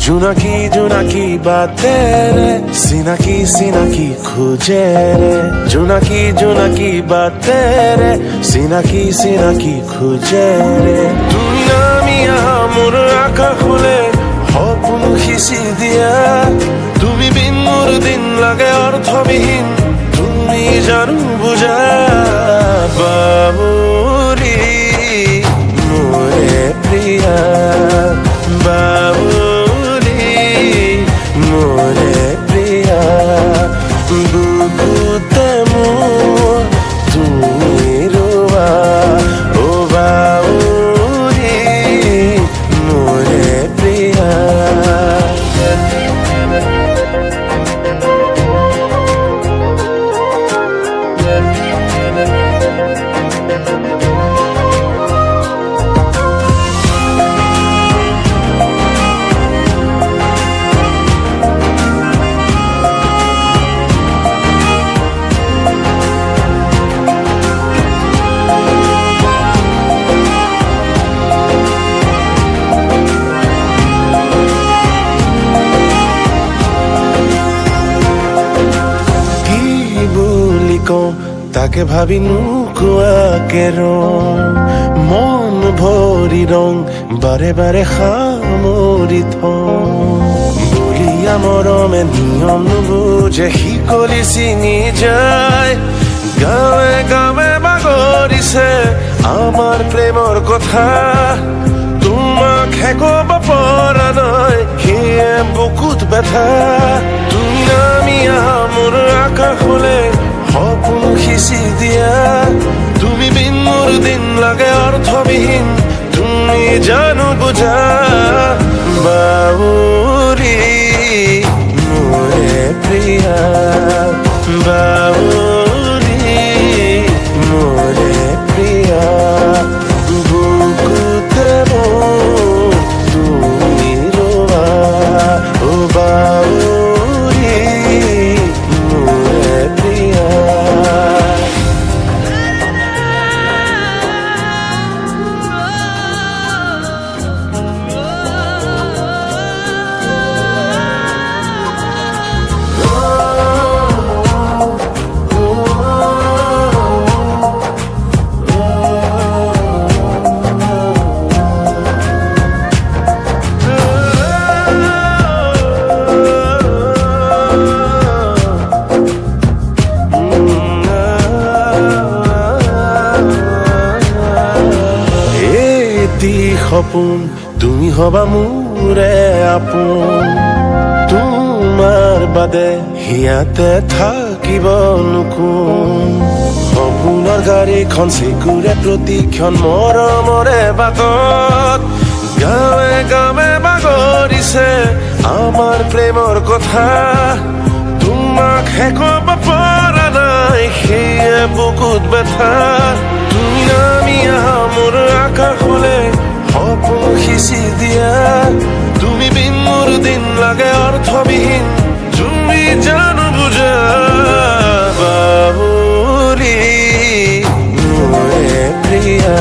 जुनाकी जुनाकी बातें रे सीना की खोजे रे जुनाकी जुनाकी बातें रे सीना की खोजे रे তুমি নামি আহা মোর আঁকা খুলে সপোন সিঁচি দিয়া তুমি বিন মোর দিন লাগে অৰ্থবিহীন তুমি জানো বুজা বাবুৰি মোৰে প্ৰিয়া বুকুতে মোৰ তুমি ৰোৱা ও বাউৰি মোৰে প্ৰিয়া তাকে ভাবি নোকোৱাকে মন ভৰি ৰং বাৰে বাৰে সামৰি বলিয়া মৰমে নিয়ম নুবুজে শিকলি ছিঙি যায় গাঁৱে গাঁৱে বাগৰিছে আমাৰ প্ৰেমৰ কথা তোমাক হেকব পৰা নাই সেয়ে বুকুত ব্যথা তুমি নামি আহা মোৰ আকাশলে সপোন সিঁচি দিয়া তুমি বিন মোৰ দিন লাগে অৰ্থবিহীন তুমি জানো বুজা বাউৰি মোৰে প্ৰিয়া বাউৰি মোৰে প্ৰিয়া বুকুতে মোৰ তুমি ৰোৱা ও বাউৰি মোৰে প্ৰিয়া সপোন তুমি হবা মোৰে আপোন তোমাৰ বাদে হিয়াতে থাকিব নোকোন সপোনৰ গাড়ীখন চিকুৰে প্ৰতিক্ষণ মৰমৰে বাটত গাঁৱে গাঁৱে বাগৰিছে আমাৰ প্ৰেমৰ কথা তোমাক হেকব পৰা নাই সেয়ে বুকুত ব্যথা তুমি নামি আহা মোৰ আকাশলে সপোন সিঁচি দিয়া তুমি বিন মোৰ দিন লাগে অৰ্থবিহীন তুমি জানো বুজা বাউৰি মোৰে প্ৰিয়া